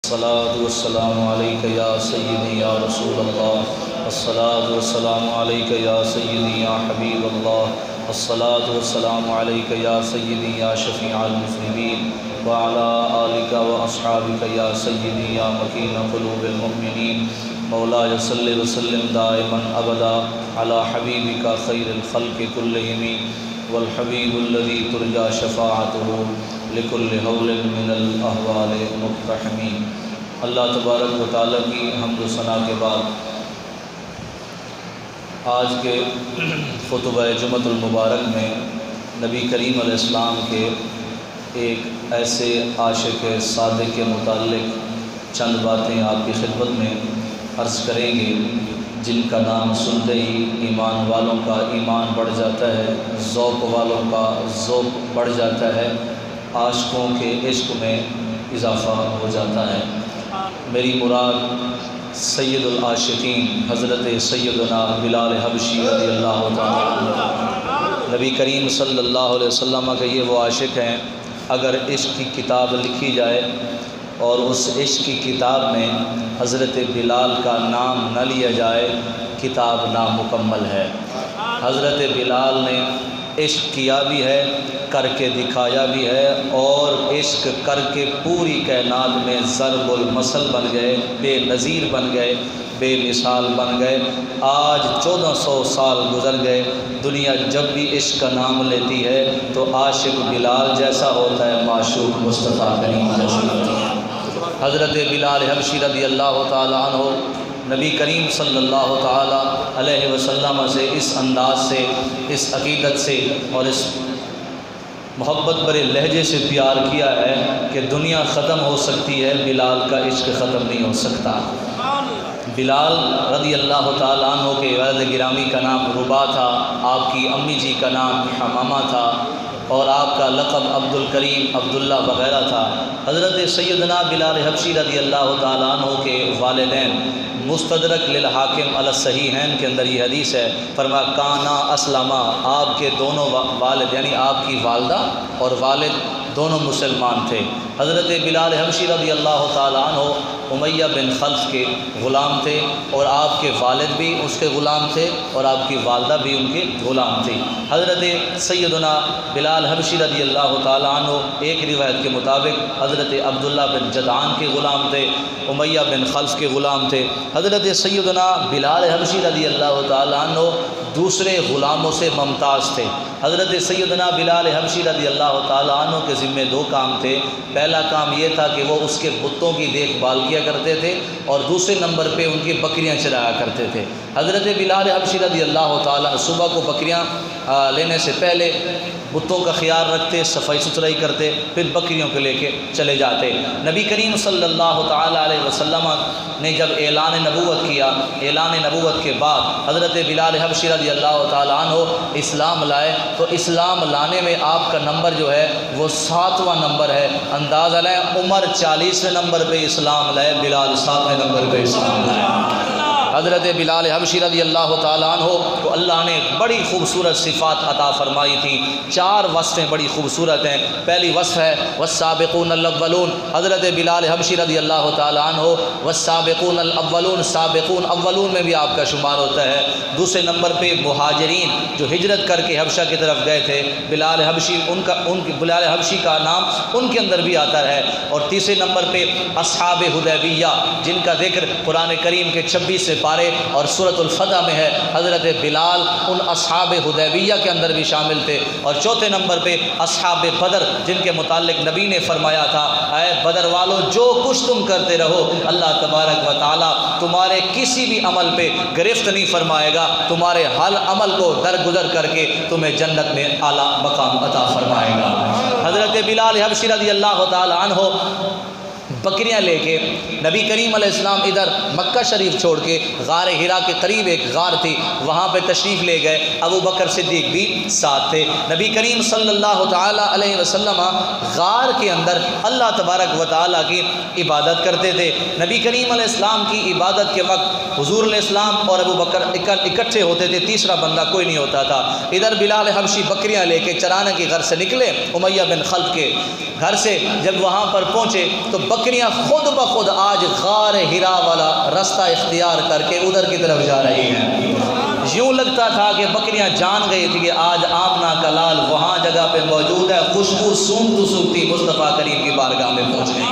الصلاة والسلام عليك يا سيدي يا رسول الله، الصلاة والسلام عليك يا سيدي يا حبيب الله، الصلاة والسلام عليك يا سيدي يا شفيع المذنبين، وعلى آلك وأصحابك يا سيدي يا مكين قلوب المؤمنين. مولاي صل وسلم دائما أبدا على حبيبك خير الخلق كلهم، والحبيب الذي ترجى شفاعته لكل حول من الاحوال مقتحمین. اللہ تبارک و تعالیٰ کی حمد و ثنا کے بعد آج کے خطبہ جمعۃ المبارک میں نبی کریم علیہ السلام کے ایک ایسے عاشق صادق کے متعلق چند باتیں آپ کی خدمت میں عرض کریں گے جن کا نام سنتے ہی ایمان والوں کا ایمان بڑھ جاتا ہے، ذوق والوں کا ذوق بڑھ جاتا ہے، عاشقوں کے عشق میں اضافہ ہو جاتا ہے. میری مراد سید العاشقین حضرت سیدنا بلال حبشی رضی اللہ تعالیٰ عنہ. نبی کریم صلی اللہ علیہ وسلم کے یہ وہ عاشق ہیں، اگر عشق کی کتاب لکھی جائے اور اس عشق کی کتاب میں حضرت بلال کا نام نہ لیا جائے کتاب نامکمل ہے. حضرت بلال نے عشق کیا بھی ہے، کر کے دکھایا بھی ہے، اور عشق کر کے پوری کائنات میں ضرب المثل بن گئے، بے نظیر بن گئے، بے مثال بن گئے. آج 1400 سال گزر گئے، دنیا جب بھی عشق کا نام لیتی ہے تو عاشق بلال جیسا ہوتا ہے، معشوق مصطفیٰ کریم جیسا ہوتا ہے. حضرت بلال حبشی رضی اللہ تعالیٰ عنہ نبی کریم صلی اللہ تعالیٰ علیہ وسلم سے اس انداز سے، اس عقیدت سے اور اس محبت برے لہجے سے پیار کیا ہے کہ دنیا ختم ہو سکتی ہے، بلال کا عشق ختم نہیں ہو سکتا. بلال رضی اللہ تعالیٰ عنہ کے والد گرامی کا نام ربا تھا، آپ کی امی جی کا نام حمامہ تھا، اور آپ کا لقب عبد الکریم عبداللہ وغیرہ تھا. حضرت سیدنا بلال حبشی رضی اللہ تعالیٰ عنہ کے والدین مستدرک للحاکم علی الصحیحین کے اندر یہ حدیث ہے، فرمایا کانا اسلما، آپ کے دونوں والد یعنی آپ کی والدہ اور والد دونوں مسلمان تھے. حضرت بلال حبشی رضی اللہ تعالیٰ عنہ امیہ بن خلف کے غلام تھے، اور آپ کے والد بھی اس کے غلام تھے اور آپ کی والدہ بھی ان کے غلام تھی. حضرت سیدنا بلال حبشی رضی اللہ تعالیٰ عنہ ایک روایت کے مطابق حضرت عبداللہ بن جدعان کے غلام تھے، امیہ بن خلف کے غلام تھے. حضرت سیدنا بلال حبشی رضی اللہ تعالیٰ عنہ دوسرے غلاموں سے ممتاز تھے. حضرت سیدنا بلال حبشی رضی اللہ تعالیٰ عنہ کے ذمہ دو کام تھے. پہلا کام یہ تھا کہ وہ اس کے بتوں کی دیکھ بھال کیا کرتے تھے، اور دوسرے نمبر پہ ان کی بکریاں چرایا کرتے تھے. حضرت بلال حبشی رضی اللہ تعالیٰ صبح کو بکریاں لینے سے پہلے بتوں کا خیال رکھتے، صفائی ستھرائی کرتے، پھر بکریوں کو لے کے چلے جاتے. نبی کریم صلی اللہ تعالیٰ علیہ وسلم نے جب اعلان نبوت کیا، اعلان نبوت کے بعد حضرت بلال حبشی رضی اللہ تعالیٰ عنہ اسلام لائے، تو اسلام لانے میں آپ کا نمبر جو ہے وہ 7واں نمبر ہے. اندازہ لائیں، عمر 40ویں نمبر پہ اسلام لائے، بلال 7ویں نمبر پہ اسلام لائے. حضرت بلال حبشی رضی اللہ تعالیٰ عنہ کو اللہ نے بڑی خوبصورت صفات عطا فرمائی تھیں. 4 وصفیں بڑی خوبصورت ہیں. پہلی وصف ہے والسابقون الاولون. حضرت بلال حبشی رضی اللہ تعالیٰ عنہ والسابقون الاولون، سابقون اولون میں بھی آپ کا شمار ہوتا ہے. دوسرے نمبر پہ مہاجرین جو ہجرت کر کے حبشہ کی طرف گئے تھے، بلال حبشی بلال حبشی کا نام ان کے اندر بھی آتا ہے. اور تیسرے نمبر پہ اصحاب حدیبیہ جن کا ذکر قرآن کریم کے 26 پارے اور سورۃ الفتح میں ہے. حضرت بلال ان اصحاب حدیبیہ کے اندر بھی شامل تھے. اور چوتھے نمبر پہ اصحاب بدر جن کے متعلق نبی نے فرمایا تھا، اے بدر والو جو کچھ تم کرتے رہو اللہ تبارک و تعالیٰ تمہارے کسی بھی عمل پہ گرفت نہیں فرمائے گا، تمہارے ہر عمل کو درگزر کر کے تمہیں جنت میں اعلیٰ مقام عطا فرمائے گا. حضرت بلال حبشی رضی اللہ تعالیٰ عنہ بکریاں لے کے نبی کریم علیہ السلام ادھر مکہ شریف چھوڑ کے غار ہرا کے قریب ایک غار تھی، وہاں پہ تشریف لے گئے. ابو بکر صدیق بھی ساتھ تھے. نبی کریم صلی اللہ تعالیٰ علیہ وسلم غار کے اندر اللہ تبارک و تعالیٰ کی عبادت کرتے تھے. نبی کریم علیہ السلام کی عبادت کے وقت حضور علیہ السلام اور ابو بکر اکٹھے ہوتے تھے، تیسرا بندہ کوئی نہیں ہوتا تھا. ادھر بلال حبشی بکریاں لے کے چرانے کے گھر سے نکلے، امیہ بن خلف کے گھر سے جب وہاں پر پہنچے تو بکری بکریاں خود بخود آج غار ہرا والا رستہ اختیار کر کے ادھر کی طرف جا رہی ہیں۔ یوں لگتا تھا کہ بکریاں جان گئی تھی کہ آج آمنہ کا لال وہاں جگہ پہ موجود ہے، خوشبو سونگتی سونگتی مصطفیٰ کریم کی بارگاہ میں پہنچ گئی۔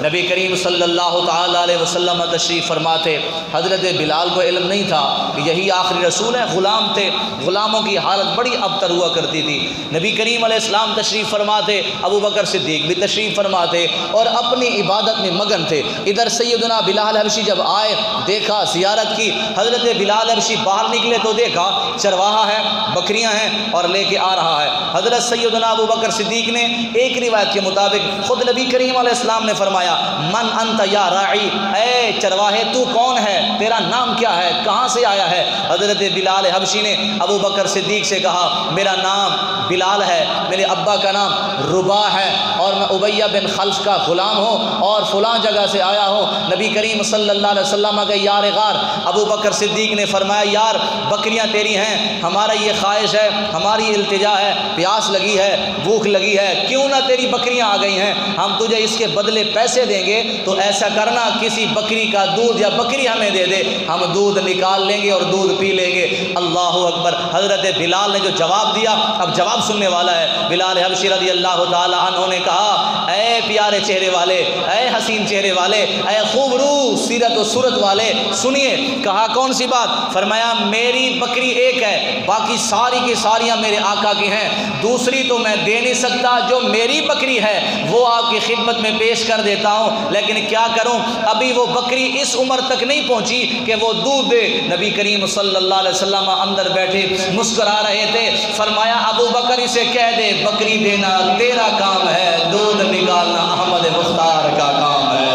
نبی کریم صلی اللہ تعالیٰ علیہ وسلم تشریف فرماتے، حضرت بلال کو علم نہیں تھا کہ یہی آخری رسول ہے، غلام تھے، غلاموں کی حالت بڑی ابتر ہوا کرتی تھی۔ نبی کریم علیہ السلام تشریف فرماتے، ابو بکر صدیق بھی تشریف فرماتے اور اپنی عبادت میں مگن تھے۔ ادھر سیدنا بلال حبشی جب آئے، دیکھا، زیارت کی، حضرت بلال حبشی باہر نکلے تو دیکھا چرواہا ہے، بکریاں ہیں اور لے کے آ رہا ہے۔ حضرت سیدنا ابو بکر صدیق نے ایک روایت کے مطابق خود نبی کریم علیہ السلام نے فرمایا، من انت یا راعی، اے چرواہے تو کون ہے، تیرا نام کیا ہے، کہاں سے آیا ہے؟ حضرت بلال حبشی نے ابو بکر صدیق سے کہا، میرا نام بلال ہے، میرے ابا کا نام ربا ہے اور میں امیہ بن خلف کا غلام ہوں اور فلاں جگہ سے آیا ہوں۔ نبی کریم صلی اللہ علیہ وسلم کے یار غار ابو بکر صدیق نے فرمایا، یار بکریاں تیری ہیں، ہمارا یہ خواہش ہے، ہماری التجا ہے، پیاس لگی ہے، بھوک لگی ہے، کیوں نہ تیری بکریاں آ گئی ہیں، ہم تجھے اس کے بدلے پیسے دیں گے، تو ایسا کرنا کسی بکری کا دودھ یا بکری ہمیں دے دے، ہم دودھ نکال لیں گے اور دودھ پی لیں گے۔ اللہ اکبر۔ حضرت بلال نے جو جواب دیا، اب جواب سننے والا ہے۔ بلال حبشی رضی اللہ تعالی عنہ نے کہا، اے پیارے چہرے والے، اے حسین چہرے والے، اے خوب روح سیرت و صورت والے، سنیے۔ کہا کون سی بات؟ فرمایا میری بکری ایک ہے، باقی ساری کی ساریاں میرے آقا کی ہیں، دوسری تو میں دے نہیں سکتا، جو میری بکری ہے وہ آپ کی خدمت میں پیش کر دیتا ہوں، لیکن کیا کروں، ابھی وہ بکری اس عمر تک نہیں پہنچی کہ وہ دودھ دے۔ نبی کریم صلی اللہ علیہ وسلم اندر بیٹھے مسکرا رہے تھے۔ فرمایا ابو بکر اسے کہہ دے، بکری دینا تیرا کام ہے، دودھ نکالنا احمد مختار کا کام ہے۔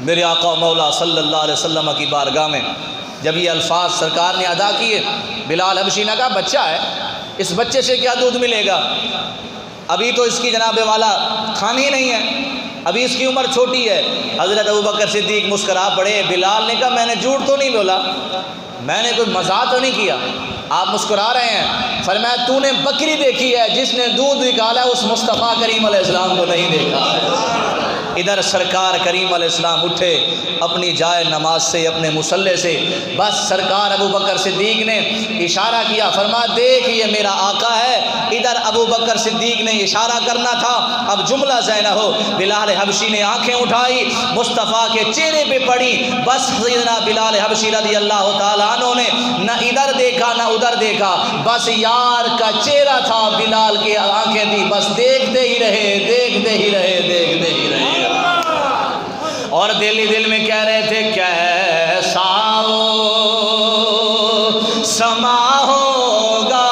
میرے آقا مولا صلی اللہ علیہ وسلم کی بارگاہ میں جب یہ الفاظ سرکار نے ادا کیے، بلال حبشی نے کہا بچہ ہے، اس بچے سے کیا دودھ ملے گا، ابھی تو اس کی جناب والا کھانی نہیں ہے، ابھی اس کی عمر چھوٹی ہے۔ حضرت ابوبکر صدیق مسکرا پڑے۔ بلال نے کہا میں نے جھوٹ تو نہیں بولا، میں نے کوئی مزاح تو نہیں کیا، آپ مسکرا رہے ہیں۔ فرمایا تو نے بکری دیکھی ہے، جس نے دودھ نکالا اس مصطفیٰ کریم علیہ السلام کو نہیں دیکھا۔ ادھر سرکار کریم علیہ السلام اٹھے اپنی جائے نماز سے، اپنے مصلے سے، بس سرکار ابو بکر صدیق نے اشارہ کیا، فرمایا دیکھ یہ میرا آقا ہے۔ ادھر ابو بکر صدیق نے اشارہ کرنا تھا، اب جملہ ذہن نہ ہو۔ بلال حبشی نے آنکھیں اٹھائی، مصطفیٰ کے چہرے پہ پڑی، بس سیدنا بلال حبشی رضی اللہ تعالیٰ عنہ نے نہ ادھر دیکھا نہ ادھر دیکھا، بس یار کا چہرہ تھا، بلال کی آنکھیں تھی، بس دیکھتے ہی رہے، دیکھتے ہی رہے، دیکھتے ہی رہے، اور دل ہی دل میں کہہ رہے تھے کیسا وہ سما ہوگا،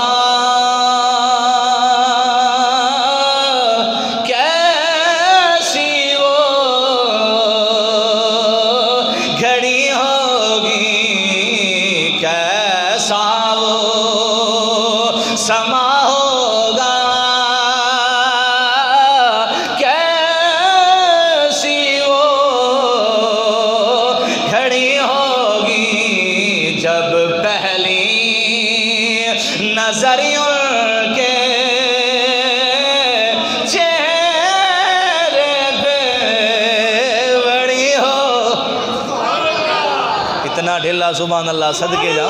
کیسی وہ گھڑی ہوگی، کیسا وہ سما ہوگا، نظریوں کے چہرے پہ بڑی ہو۔ اتنا ڈھیلا سبحان اللہ صدقے جاؤ۔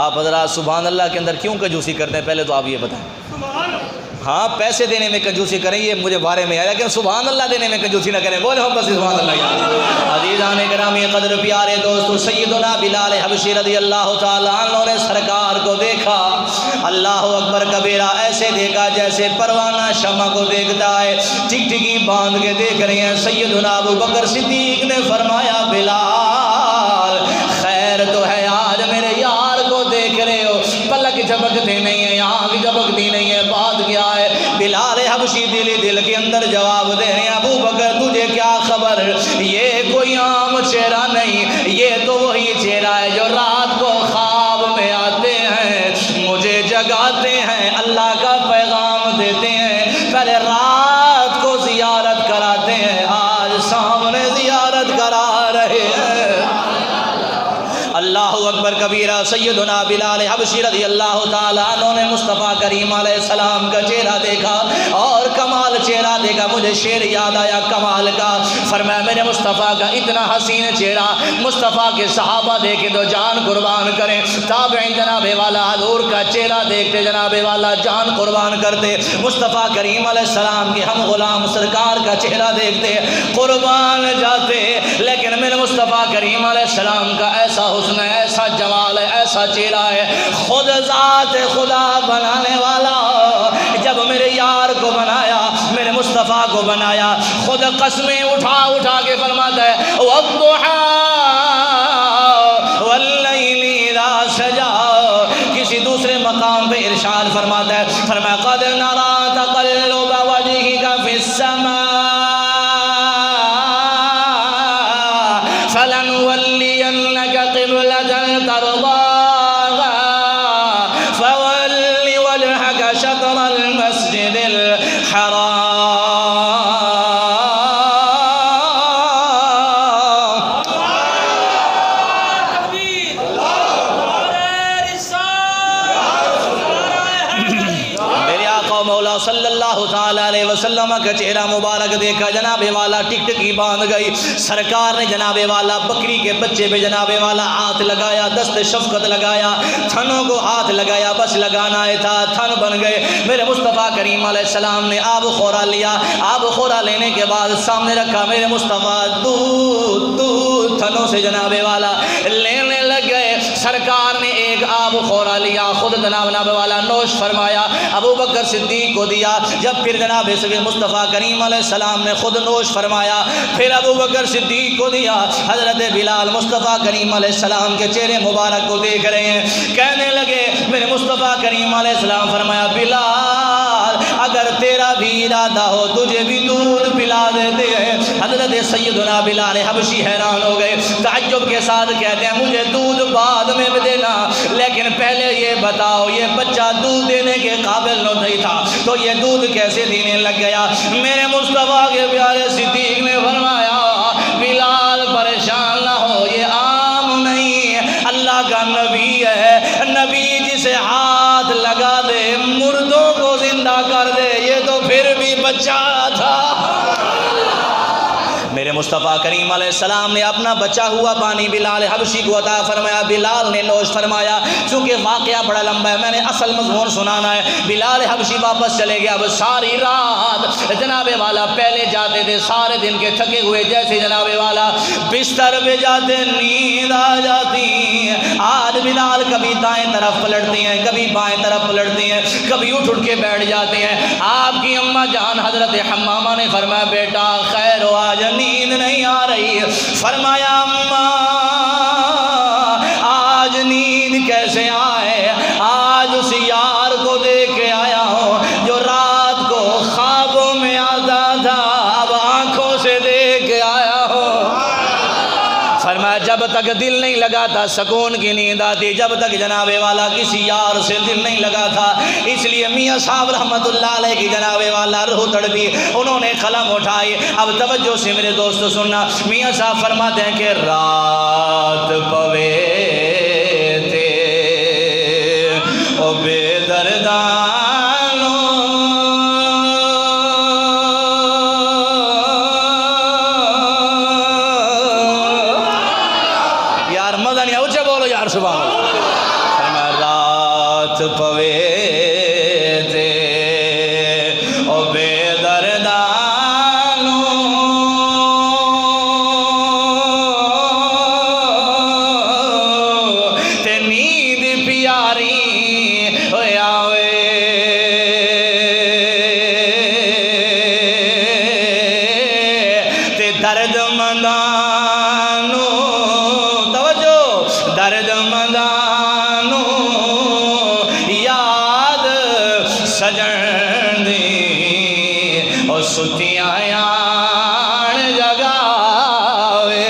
آپ حضرات سبحان اللہ کے اندر کیوں کنجوسی کرتے ہیں، پہلے تو آپ یہ بتائیں۔ ہاں پیسے دینے میں کنجوسی کریں یہ مجھے بارے میں ہے، لیکن سبحان اللہ دینے میں کنجوسی نہ کریں، بولے ہم بس سبحان اللہ۔ عزیزان گرامی قدر پیارے دوستو، سیدنا بلال حبشی رضی اللہ تعالیٰ عنہ نے سرکار کو دیکھا، اللہ اکبر کبیرہ، ایسے دیکھا جیسے پروانہ شمع کو دیکھتا ہے، ٹک ٹکی باندھ کے دیکھ رہے ہیں۔ سیدنا ابو بکر صدیق نے فرمایا بلال خیر تو ہے، آج میرے یار کو دیکھ رہے ہو، پلک جھپکتے نہیں ہیں، آنکھ جھپکتی نہیں ہے، بات کیا ہے؟ بلال حبشی دل کے اندر جواب دے رہے ہیں، ابو بکر تجھے کیا خبر، یہ کوئی عام چہرہ نہیں، یہ تو وہی چہرہ ہے جو رات کو خواب میں آتے ہیں، مجھے جگاتے ہیں، اللہ کا پیغام دیتے ہیں، پہلے رات کو زیارت کراتے ہیں، آج سامنے زیارت کرا رہے ہیں۔ اللہ اکبر کبیرہ، سیدنا بلال حبشی رضی اللہ تعالیٰ عنہ نے مصطفیٰ کریم علیہ السلام کا چہرہ دیکھا اور کمال چہرہ دیکھا. مجھے شعر یاد آیا کمال کا. فرمایا میرے مصطفیٰ کا اتنا حسین چہرہ مصطفیٰ کے صحابہ دیکھے تو جان قربان کریں. تابعین جناب والا حضور کا چہرہ دیکھتے جناب والا جان قربان کرتے. مصطفیٰ کریم علیہ السلام کے ہم غلام سرکار کا چہرہ دیکھتے قربان جاتے. لیکن میرے مصطفیٰ کریم علیہ السلام کا ایسا حسن ہے, ایسا جمال ہے, ایسا چہرہ ہے. خود ذات خدا بنانے والا جب میرے یار کو بنایا, میرے مصطفیٰ کو بنایا, خود قسمیں اٹھا اٹھا کے فرماتا ہے وَالضُّحَىٰ وَاللَّيْلِ إِذَا سَجَىٰ. کسی دوسرے مقام پہ ارشاد فرماتا ہے, فرمایا قَدْ نَرَىٰ تَقَلُّبَ وَجْهِكَ فِي السَّمَاءِ فَلَنُوَلِّيَنَّكَ قِبْلَةً تَرْضَاهَا فَوَلِّ وَجْهَكَ شَطْرَ الْمَسْجِدِ الْحَرَامِ. صلی اللہ تعالیٰ علیہ وسلم کا چہرہ مبارک دیکھا جناب والا ٹکٹکی باندھ گئی. سرکار نے جناب والا بکری کے بچے پہ جناب والا ہاتھ لگایا, دست شفقت لگایا, تھنوں کو ہاتھ لگایا, بس لگانا ہی تھا, تھن بن گئے. میرے مصطفیٰ کریم علیہ السلام نے آب خورا لیا. آب خورا لینے کے بعد سامنے رکھا. میرے مصطفیٰ دودھ دودھ تھنوں سے جناب والا لینے لگ گئے. سرکار نے ایک آب خورا لیا, خود جناب والا نوش فرمایا, ابو بکر صدیق کو دیا. جب پھر جناب مصطفیٰ کریم علیہ السلام نے خود نوش فرمایا, پھر ابو بکر صدیق کو دیا. حضرت بلال مصطفیٰ کریم علیہ السلام کے چہرے مبارک کو دیکھ رہے ہیں, کہنے لگے میرے مصطفیٰ کریم علیہ السلام فرمایا بلال اگر تیرا بھی ارادہ ہو تجھے بھی دودھ پلا دیتے ہیں. حضرت سیدنا بلال حبشی حیران ہو گئے, تعجب کے ساتھ کہتے ہیں مجھے دودھ بعد میں دینا, لیکن پہلے یہ بتاؤ یہ بچہ دودھ دینے کے قابل نہیں تھا تو یہ دودھ کیسے دینے لگ گیا. میرے مصطفیٰ کے پیارے صدیق نے فرمایا بلال پریشان نہ ہو, یہ عام نہیں, اللہ کا نبی ہے. نبی جسے ہاتھ لگا دے مردوں کو زندہ کر دے, یہ تو پھر بھی بچہ تھا. میرے مصطفیٰ کریم علیہ السلام نے اپنا بچا ہوا پانی بلال حبشی کو عطا فرمایا. بلال نے نوش فرمایا. چونکہ واقعہ بڑا لمبا ہے میں نے اصل مضمون سنانا ہے. بلال حبشی واپس چلے گیا. اب ساری رات جناب والا پہلے جاتے تھے سارے دن کے تھکے ہوئے, جیسے جناب والا بستر پہ جاتے نیند آ جاتی. آج بلال کبھی دائیں طرف پلٹتے ہیں, کبھی بائیں طرف پلٹتے ہیں, کبھی اٹھ اٹھ کے بیٹھ جاتے ہیں. آپ کی اماں جان حضرت حمامہ نے فرمایا بیٹا خیر ہو آج نیند نہیں آ رہی. فرمایا اماں آج نیند کیسے آئے, آج اس یار کو دیکھ کے آیا ہوں جو رات کو خوابوں میں آتا تھا, اب آنکھوں سے دیکھ کے آیا ہوں. فرمایا جب تک دل نہیں لگا تھا سکون کی نیند آتی, جب تک جناب والا کسی یار سے دل نہیں لگا تھا. اس لیے میاں صاحب رحمت اللہ علیہ کی جناب والا روح تڑپی, انہوں نے قلم اٹھائی. اب توجہ سے میرے دوستو سننا, میاں صاحب فرماتے ہیں کہ رات پوے تھے او بے دردانوں, سبحان اللہ. رات پوے تھے او بے دردانوں, تے نیند پیاری ہوئے آوے, تے درد مندانوں, درد مندانوں یاد سجن دی اور ستیاں یان جگاوے.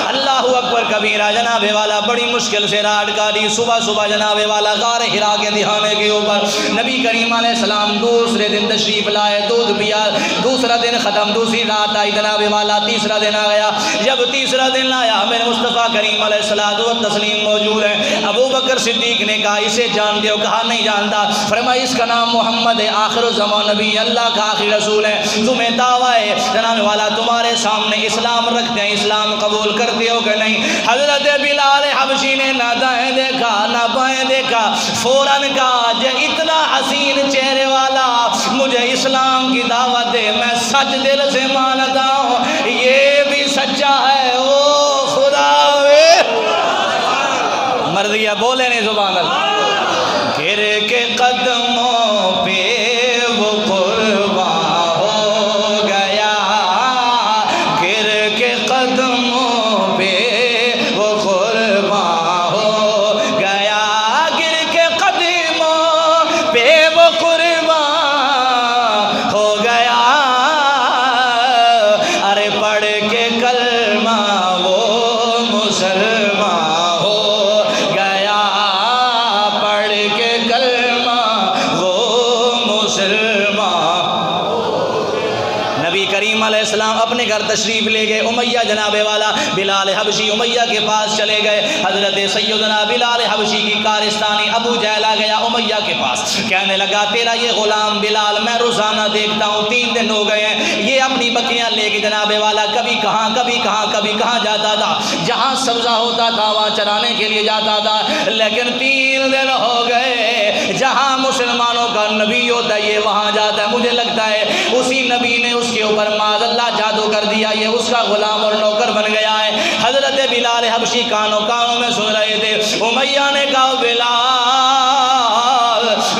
اللہ اکبر کبیرہ. جناب والا بڑی مشکل سے رات کاٹی. صبح صبح جناب والا غار حرا کے دہانے کے اوپر نبی کریم علیہ السلام دوسرے دن تشریف لائے, دودھ پیا. دوسرے دوسرا دن ختم، دوسری رات آئی جناب والا، تیسرا دن آ گیا۔ جب تیسرا دن آیا میرے مصطفیٰ کریم علیہ الصلوۃ والتسلیم موجود ہیں۔ ابو بکر صدیق نے کہا اسے جانتے ہو؟ کہا نہیں جانتا۔ فرمایا اس کا نام محمد ہے، آخر الزمان نبی، اللہ کا آخری رسول ہے۔ تمہیں دعویٰ ہے جناب والا تمہارے سامنے اسلام رکھتے ہیں، اسلام قبول کرتے ہو کہ نہیں؟ حضرت بلال حبشی نے نہ دائیں دیکھا نہ بائیں دیکھا، فوراً کہا جو اتنا حسین چہرے والا مجھے اسلام کی دعوت دے، میں سچ دل سے مانتا ہوں یہ بھی سچا ہے، وہ خدا مرد گیا، بولے نہیں سبحان اللہ۔ گر کے قدموں پہ وہ قربان ہو گیا، گر کے قدموں پہ وہ قربان ہو گیا، گر کے قدموں پہ وہ قربان ہو گیا، ارے پڑھ کے کلمہ وہ مسلمان ہو گیا، پڑھ کے کلمہ وہ مسلمان۔ نبی کریم علیہ السلام اپنے گھر تشریف لے گئے، امیہ جناب والا بلال حبشی امیہ کے پاس چلے گئے۔ حضرت سیدنا بلال حبشی کی کارستانی ابو جہل آ گیا امیہ کے پاس، کہنے لگا تیرا یہ غلام بلال میں روزانہ دیکھتا ہوں، 3 دن ہو گئے ہیں یہ اپنی بکریاں لے کے جناب والا کبھی کہاں کبھی کہاں کبھی کہاں جاتا تھا، جہاں سبزہ ہوتا تھا وہاں چرانے کے لیے جاتا تھا، لیکن 3 دن ہو گئے جہاں مسلمانوں کا نبی ہوتا ہے یہ وہاں جاتا ہے، مجھے لگتا ہے اسی نبی نے اس کے اوپر معاذ اللہ جادو کر دیا، یہ اس کا غلام اور نوکر بن گیا ہے۔ حضرت بلال حبشی کانوں میں سن رہے تھے۔ امیہ نے کہا بلال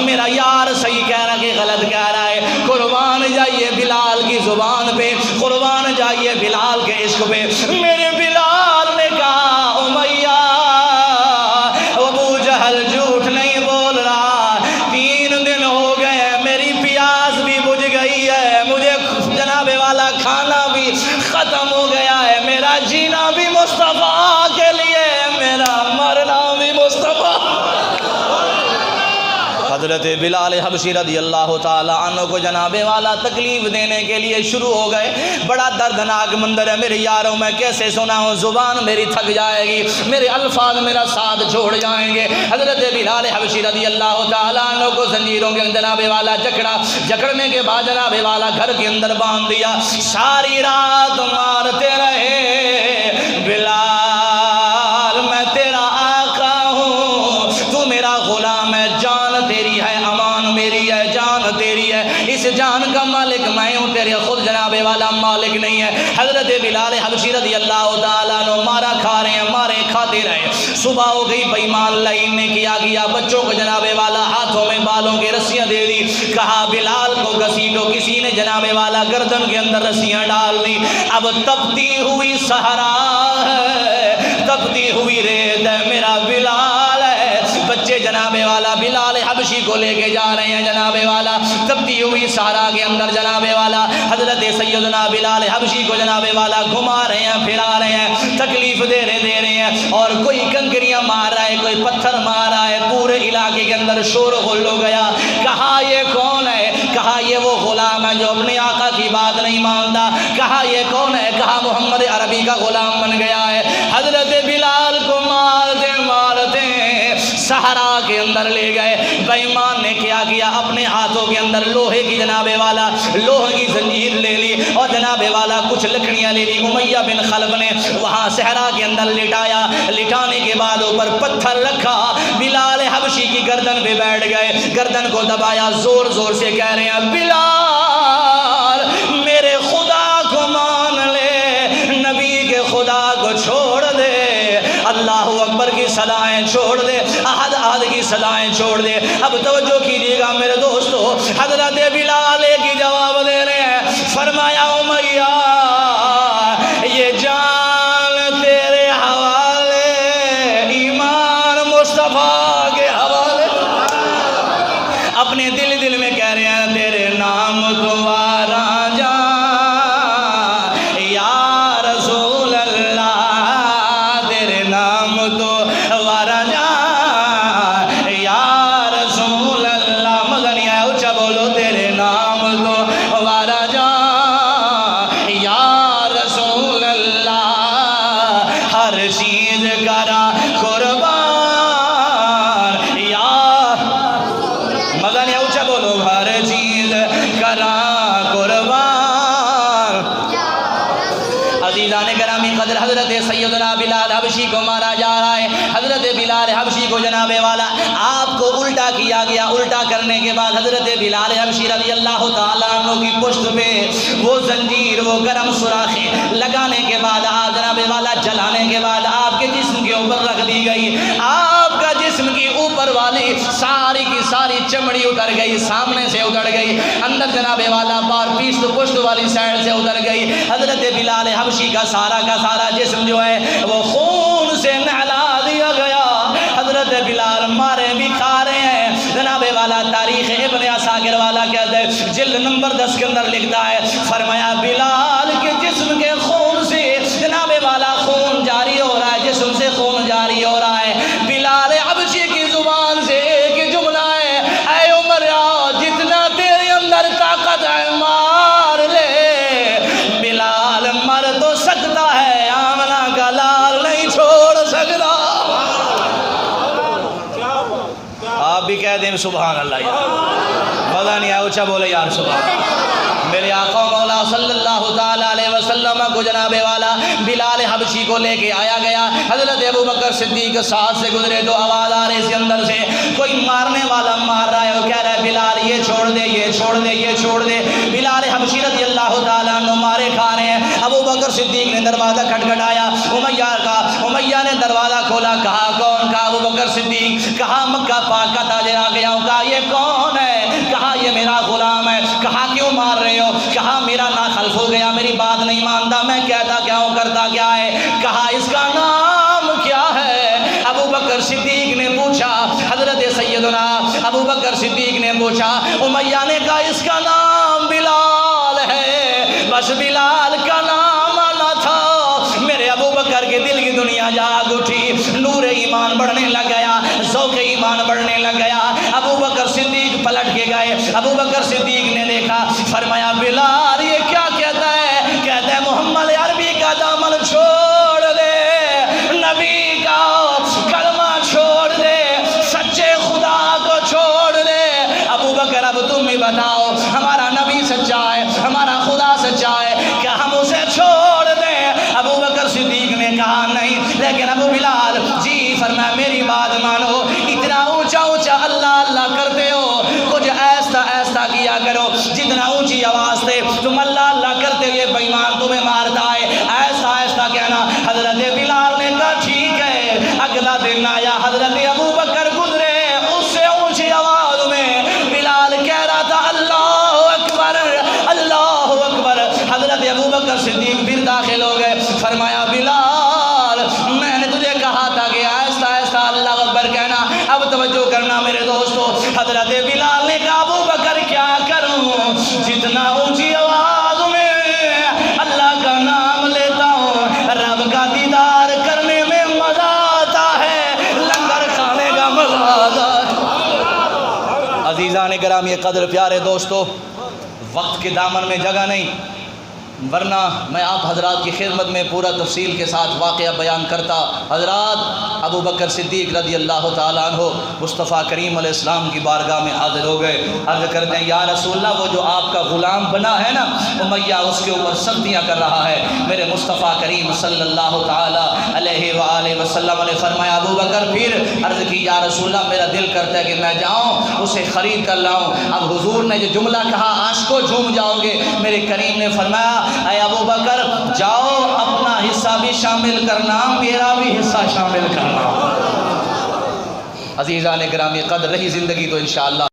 میرا یار صحیح کہہ رہا کہ غلط کہہ رہا ہے، قربان جائیے بلال کی زبان پہ، قربان جائیے بلال کے عشق پہ۔ میرے بلال نے کہا امیہ ابو جہل جھوٹ نہیں بول رہا، 3 دن ہو گئے میری پیاس بھی بجھ گئی ہے، مجھے جناب والا کھانا بھی ختم ہو گیا ہے، میرا جینا بھی مصطفیٰ کے لیے، میرا مرنا بھی مصطفیٰ۔ حضرت بلال حبشی رضی اللہ تعالیٰ عنہ کو جناب والا تکلیف دینے کے لیے شروع ہو گئے۔ بڑا دردناک منظر ہے میرے یاروں، میں کیسے سناؤں، زبان میری تھک جائے گی، میرے الفاظ میرا ساتھ چھوڑ جائیں گے۔ حضرت بلال حبشی رضی اللہ تعالیٰ عنہ کو زنجیروں کے جناب والا جکڑنے کے بعد جناب والا گھر کے اندر باندھ دیا، ساری رات مارتے رہے، بلال میں تیرا آقا ہوں، تو میرا غلام ہے، جان تیری ہے، امان میری ہے، جان تیری ہے، اس جان کا مالک میں ہوں، تیرے خود جناب والا مالک نہیں ہے۔ حضرت بلال حبشی رضی اللہ تعالیٰ عنہ مارا کھا رہے ہیں، مارے کھاتے رہے، صبح ہو گئی، بے ایمان لائن نے کیا بچوں کو جناب والا ہاتھوں میں بالوں کی رسیاں دے دی، کہا بلال کو گھسیٹو، کسی نے جناب والا گردن کے اندر رسیاں ڈال دی، اب تپتی ہوئی صحرا ہے، تپتی ہوئی ریت ہے، میرا بلال ہے، بچے جناب والا بلال حبشی کو لے کے جا رہے ہیں جناب والا تپتی ہوئی صحرا کے اندر، جناب والا حضرت سیدنا بلال حبشی کو جناب والا گھما رہے ہیں، پھرا رہے ہیں، تکلیف دے رہے ہیں، اور کوئی کنکریاں مار رہا ہے، کوئی پتھر مار رہا ہے، پورے علاقے کے اندر شور غل ہو گیا۔ کہا یہ کون ہے؟ کہا یہ وہ غلام ہے جو اپنے آقا کی بات نہیں مانتا۔ کہا یہ کون ہے؟ کہا محمد عربی کا غلام بن گیا ہے۔ حضرت بلال کو مارتے مارتے صحرا کے اندر لے گئے۔ بے ایمان نے کیا اپنے ہاتھوں کے اندر لوہے کی جناب والا لوہے کی زنجیر لے لی اور جناب والا کچھ لکڑیاں لے لی، امیہ بن خلف نے وہاں صحرا کے اندر لٹایا، لٹانے کے بعد اوپر پتھر رکھا، بلال حبشی کی گردن پہ بیٹھ گئے، گردن کو دبایا، زور زور سے کہہ رہے ہیں بلال میرے خدا کو مان لے، نبی کے خدا کو چھوڑ دے، اللہ اکبر کی صدائیں چھوڑ دے، احد احد کی صدائیں چھوڑ دے۔ اب توجہ کیجیے گا میرے دوستو، حضرت بلال کی جواب دے رہے ہیں، فرمایا امیہ یہ جان تیرے حوالے، ایمان مصطفیٰ کے حوالے، اپنے دل میں کہہ رہے ہیں تیرے نام دوبارہ جان یا رسول اللہ، تیرے نام دوبارہ جان یا رسول اللہ، مزہ نہیں آیا، اچھا بولو، تیرے نام دوبارہ جان سیدنا بلال حبشی کو مارا جا رہا ہے. حضرت بلال حبشی کو جناب والا آپ کو الٹا کیا گیا. الٹا کرنے کے بعد حضرت بلال حبشی رضی اللہ تعالیٰ عنہ کی پشت پہ وہ زنجیر وہ گرم سوراخیں لگانے کے بعد آپ جناب والا جلانے کے بعد آپ کے جسم کے اوپر رکھ دی گئی. آپ کا جسم کی اوپر والی ساری کی ساری چمڑی اتر گئی, سامنے سے اتر گئی, اندر جناب والا بار پیشت پشت والی سائڈ سے اتر گئی. حضرت بلال حبشی کا سارا جسم جو ہے وہ خون سے نہلا دیا گیا. حضرت بلال مارے بھی کھا رہے ہیں. جناب والا تاریخ ابن عساکر والا کہتے ہیں جلد نمبر 10 کے اندر لکھتا ہے, فرمایا بلال کے جسم کے خون سے جناب والا خون جاری ہو رہا ہے, جسم سے خون جاری ہو رہا ہے. بلال حبشی کی زبان سے ایک جملہ ہے, اے عمر جتنا تیرے اندر طاقت ہے مار لے. بلال مر تو سکتا ہے, آمنہ کا لال نہیں چھوڑ سکتا. آپ بھی کہہ دیں سبحان اللہ. مزہ نہیں آیا, اونچا بولے یار سبحان اللہ. میرے آقا مولا صلی اللہ تعالیٰ علیہ وسلم کو جناب والا بلال حبشی کو لے کے آیا گیا. حضرت ابو بکر صدیق ساتھ سے گزرے تو آواز آ رہی اس کے اندر سے کوئی مارنے والا مار رہا ہے. وہ کہہ رہا ہے بلال یہ چھوڑ دے, یہ چھوڑ دے, یہ چھوڑ دے. بلال حبشی رضی اللہ تعالیٰ عنہ مارے کھا رہے ہیں. ابو بکر صدیق نے دروازہ کھٹکھٹایا. امیہ نے دروازہ کھولا. کہا کون؟ کہا ابو بکر صدیق. کہا مکہ پاک کا تاجر آ گیا ہوں. کہا یہ کون ہے؟ کہا یہ میرا غلام ہے. کہا کیوں مار رہے ہو؟ کہا میرا ناخلف ہو گیا, میری بات نہیں مانتا, میں کہتا کیا ہوں کرتا کیا ہے. کہا اس کا نام کیا ہے؟ ابو بکر صدیق نے پوچھا. حضرت سیدنا ابو بکر صدیق نے پوچھا. امیہ نے کہا اس کا نام بلال ہے. بس بلال کا نام آنا تھا. میرے ابو بکر کے دل کی دنیا جاگ اٹھی, نور ایمان بڑھنے لگ گیا, ذوق ایمان بڑھنے لگ گیا. ابو بکر صدیق پلٹ کے گئے. ابو بکر صدیق نے دیکھا, فرمایا بلال یہ کیا کہتا ہے؟ کہتا ہے محمد عربی کا دامن چھوڑ دے, نبی کا کلمہ چھوڑ دے, سچے خدا کو چھوڑ دے. ابو بکر اب تم بھی بتاؤ, ہمارا نبی سچا ہے, ہمارا خدا سچا ہے, کیا ہم اسے چھوڑ دیں؟ ابو بکر صدیق نے کہا نہیں. لیکن ابو بلال جی فرمایا میری بات مانو, اتنا اونچا اونچا اللہ اللہ کرتے ہو, کچھ ایسا ایسا کیا کرو جتنا اونچی آواز سے تم اللہ اللہ کرتے ہوئے بے ایمان تمہیں مارتا ہے, ایسا ایسا کہنا. حضرت بلال نے کہا ٹھیک ہے. اگلا دن آیا, حضرت ابو بکر گزرے, اس سے اونچی آواز میں بلال کہہ رہا تھا اللہ اکبر, اللہ اکبر. حضرت ابو بکر صدیق پھر داخل ہو گئے. فرمایا بلال میں نے تجھے کہا تھا کہ ایسا ایسا اللہ اکبر کہنا. اب توجہ کرنا میرے دوستو. حضرت بلال نے کہا ابو بکر کیا کروں, جتنا اونچی آواز میں اللہ کا نام لیتا ہوں رب کا دیدار کرنے میں مزہ آتا ہے, لنگر کھانے کا مزہ آتا ہے. عزیزان گرامی قدر پیارے دوستو, وقت کے دامن میں جگہ نہیں, ورنہ میں آپ حضرات کی خدمت میں پورا تفصیل کے ساتھ واقعہ بیان کرتا. حضرات ابو بکر صدیق رضی اللہ تعالیٰ عنہ مصطفیٰ کریم علیہ السلام کی بارگاہ میں حاضر ہو گئے. عرض کرتے ہیں یا رسول اللہ وہ جو آپ کا غلام بنا ہے نا امیہ, اس کے اوپر سختیاں کر رہا ہے. میرے مصطفیٰ کریم صلی اللہ تعالیٰ علیہ وآلہ وسلم نے فرمایا ابو بکر پھر عرض کی یا رسول اللہ میرا دل کرتا ہے کہ میں جاؤں اسے خرید کر لاؤں. اب حضور نے جو جملہ کہا عاشقو جھوم جاؤ گے. میرے کریم نے فرمایا اے ابو بکر جاؤ اپنا حصہ بھی شامل کرنا, میرا بھی حصہ شامل کرنا. عزیزان گرامی قدر رہی زندگی تو انشاءاللہ